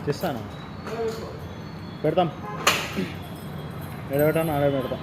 చేస్తాను పెడతాం ఎడ పెట్టాను ఆడ పెడతాం.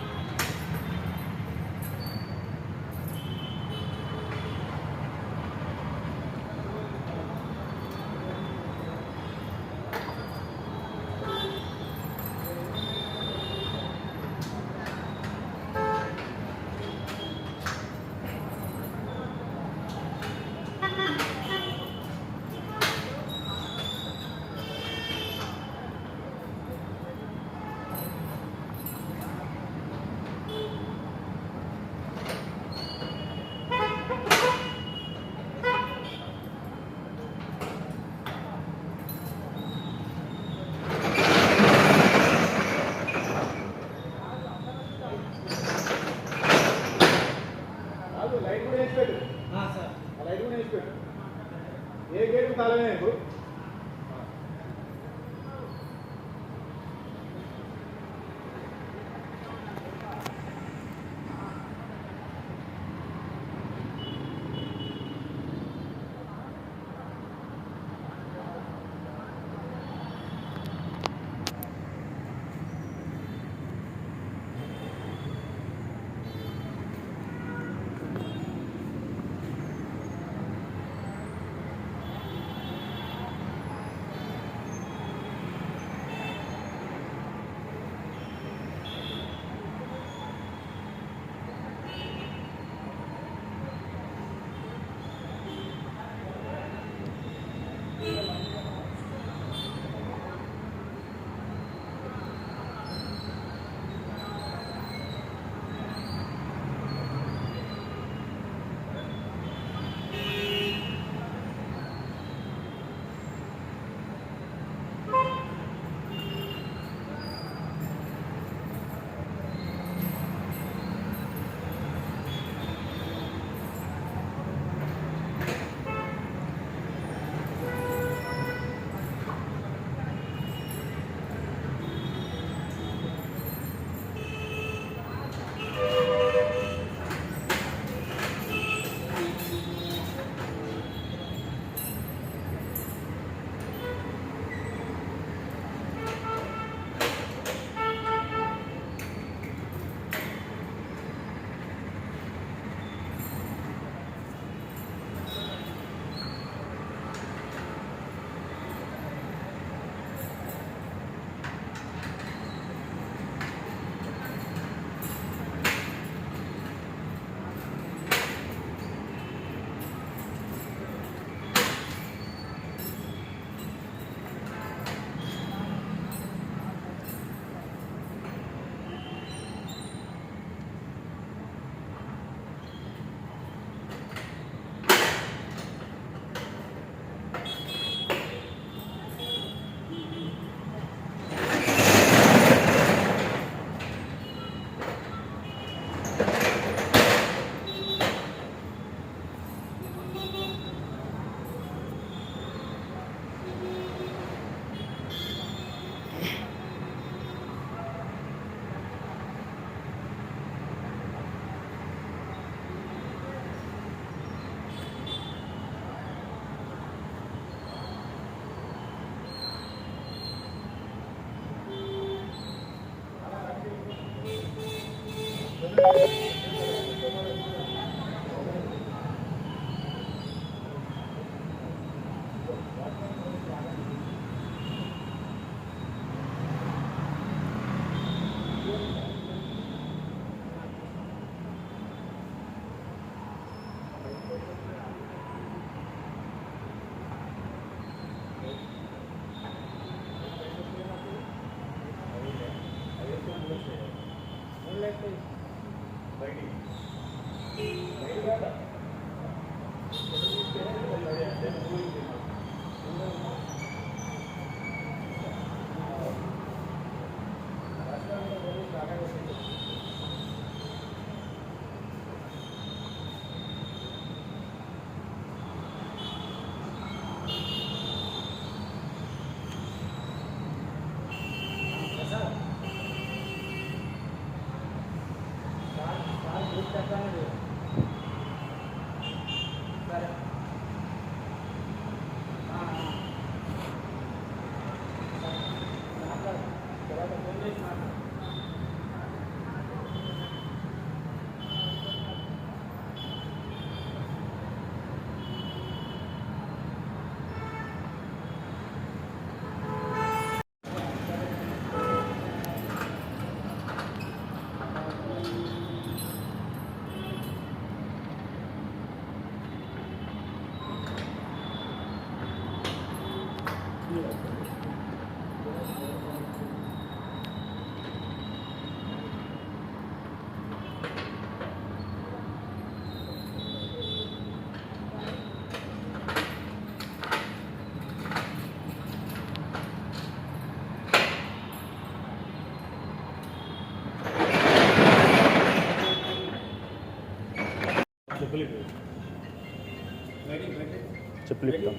చెప్పులు ఇస్తాం.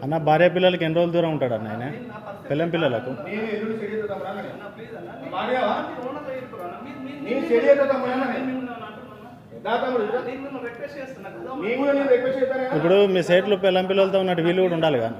అన్న భార్య పిల్లలకి ఎన్ని రోజులు దూరం ఉంటాడు అన్న ఆయన పిల్లం పిల్లలకు? ఇప్పుడు మీ సైట్లు పిల్లం పిల్లలతో ఉన్నట్టు వీళ్ళు కూడా ఉండాలి కానీ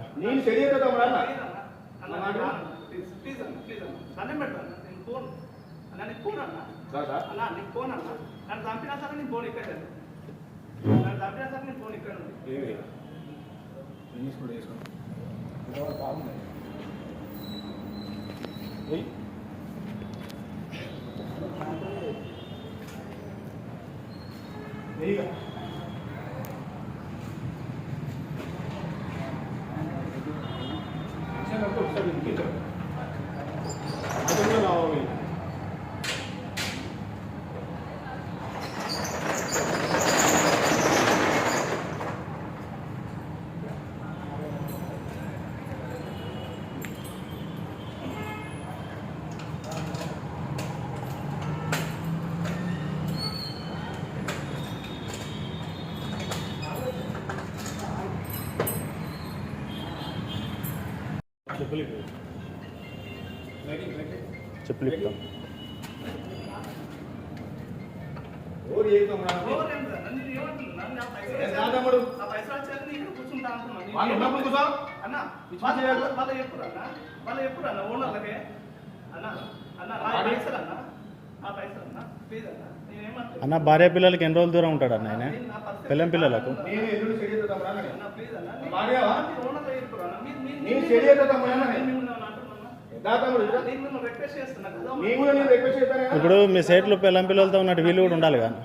చెప్పులు ఇస్తాం. అన్న భార్య పిల్లలకి ఎన్ని రోజులు దూరం ఉంటాడు అన్న ఆయన పిల్లం పిల్లలకు? ఇప్పుడు మీ సైట్లు పిల్లం పిల్లలతో ఉన్నట్టు వీళ్ళు కూడా ఉండాలి కానీ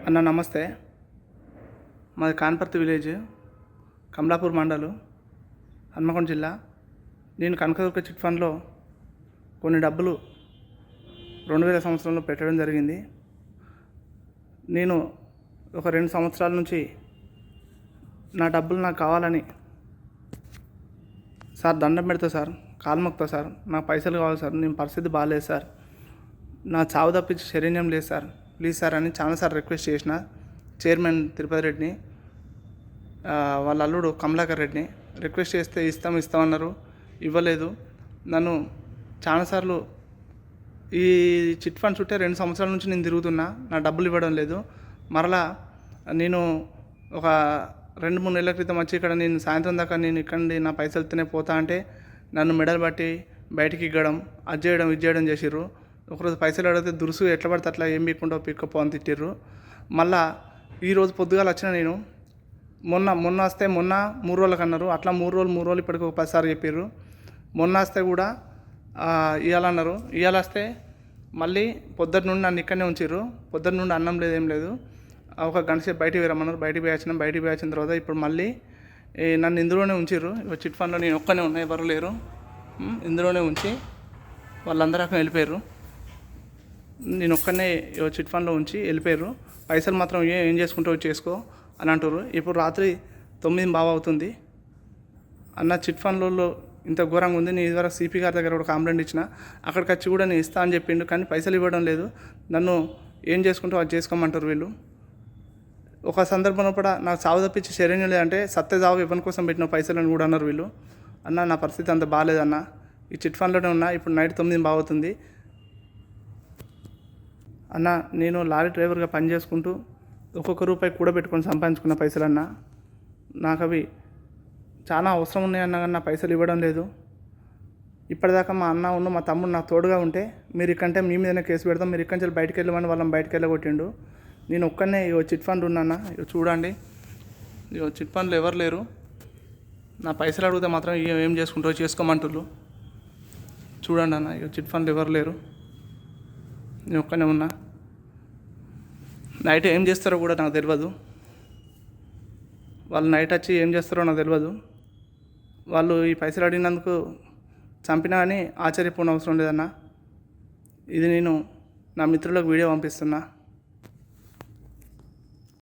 అన్న నమస్తే. మాది కాన్పర్తి విలేజ్, కమలాపూర్ మండలు, హన్మకొండ జిల్లా. నేను కనకదుర్గ చిట్ ఫండ్లో కొన్ని డబ్బులు 2000 సంవత్సరంలో పెట్టడం జరిగింది. నేను ఒక 2 సంవత్సరాల నుంచి నా డబ్బులు నాకు కావాలని సార్ దండం పెడతా సార్, కాలు మొక్తా సార్, నా పైసలు కావాలి సార్, నేను పరిస్థితి బాగాలేదు సార్, నా చావు తప్పించి శరణ్యం లేదు సార్, ప్లీజ్ సార్ అని చాలాసార్లు రిక్వెస్ట్ చేసిన. చైర్మన్ తిరుపతి రెడ్డిని, వాళ్ళ అల్లుడు కమలాకర్ రెడ్డిని రిక్వెస్ట్ చేస్తే ఇస్తామన్నారు, ఇవ్వలేదు. నన్ను చాలాసార్లు ఈ చిట్ ఫండ్ చుట్టే 2 సంవత్సరాల నుంచి నేను తిరుగుతున్నా, నా డబ్బులు ఇవ్వడం లేదు. మరలా నేను ఒక 2-3 నెలల క్రితం వచ్చి ఇక్కడ నేను సాయంత్రం దాకా నేను ఇక్కడ నా పైసలుతోనే పోతా అంటే నన్ను మెడలు బట్టి బయటికి ఇగ్గడం, అది చేయడం ఇది చేయడం చేసిర్రు. ఒకరోజు పైసలు అడిగితే దురుసు ఎట్లా పడితే అట్లా ఏం పీక్కుంటో పిక్కపో అని తిట్టిర్రు. మళ్ళా ఈరోజు పొద్దుగాల వచ్చిన నేను మొన్న వస్తే మొన్న 3 రోజులకు అన్నారు, అట్లా 3 రోజులు ఇప్పటికి ఒక 10 సార్లు చెప్పారు. మొన్న వస్తే కూడా ఇవ్వాలన్నారు. ఇవాళ వస్తే మళ్ళీ పొద్దున్న నుండి నన్ను ఇక్కడనే ఉంచారు. పొద్దున్న నుండి అన్నం లేదు, ఏం లేదు. ఒక గంట సేపు బయటికి రమ్మన్నారు. బయటికి పోయి వచ్చిన తర్వాత ఇప్పుడు మళ్ళీ నన్ను ఇందులోనే ఉంచారు. చిట్ ఫండ్లో నేను ఒక్కనే ఉన్నా, ఎవరు లేరు. ఇందులోనే ఉంచి వాళ్ళందరూ అక్కడ వెళ్ళిపోయారు. నేను ఒక్కనే చిట్ ఫండ్లో ఉంచి వెళ్ళిపోయారు. పైసలు మాత్రం ఏం చేసుకుంటావు చేసుకో అని అంటారు. ఇప్పుడు రాత్రి 9 అవుతుంది. అన్న చిట్ ఫండ్లలో ఇంత ఘోరంగా ఉంది. నేను ఇదివరకు సిపి గారి దగ్గర కూడా కంప్లైంట్ ఇచ్చిన. అక్కడికి వచ్చి కూడా నేను ఇస్తా అని చెప్పిండు, కానీ పైసలు ఇవ్వడం లేదు. నన్ను ఏం చేసుకుంటావు అది చేసుకోమంటారు వీళ్ళు. ఒక సందర్భంలో కూడా నాకు చావు తప్పించి శరణ్యం లేదంటే సత్య చావు ఎవరి కోసం పెట్టిన పైసలని కూడా అన్నారు వీళ్ళు. అన్న నా పరిస్థితి అంత బాగాలేదన్న, ఈ చిట్ ఫండ్లోనే ఉన్నా. ఇప్పుడు నైట్ 9 అవుతుంది అన్న. నేను లారీ డ్రైవర్గా పని చేసుకుంటూ ఒక్కొక్క రూపాయి కూడా పెట్టుకొని సంపాదించుకున్న పైసలన్నా. నాకు అవి చాలా అవసరం ఉన్నాయన్నా, కానీ నా పైసలు ఇవ్వడం లేదు. ఇప్పటిదాకా మా అన్న ఉన్న మా తమ్ముడు నాకు తోడుగా ఉంటే, మీరు ఇక్కంటే మీ మీదనే కేసు పెడతాం, మీరు ఇక్కడి నుంచి బయటకు వెళ్ళమని వాళ్ళని బయటకు వెళ్ళగొట్టిండు. నేను ఒక్కనే చిట్ ఫండ్ ఉన్నానా, చూడండి. చిట్ ఫండ్లో ఎవరు లేరు. నా పైసలు అడిగితే మాత్రం ఏం చేసుకుంటారో చేసుకోమంటున్నారు. చూడండి అన్న, చిట్ ఫండ్లో ఎవరు లేరు. నేను ఒక్కనే ఉన్నా. నైట్ ఏం చేస్తారో కూడా నాకు తెలియదు. వాళ్ళు నైట్ వచ్చి ఏం చేస్తారో నాకు తెలియదు. వాళ్ళు ఈ పైసలు అడిగినందుకు చంపినా అని ఆశ్చర్యపోవడం అవసరం లేదన్నా. ఇది నేను నా మిత్రులకు వీడియో పంపిస్తున్నా.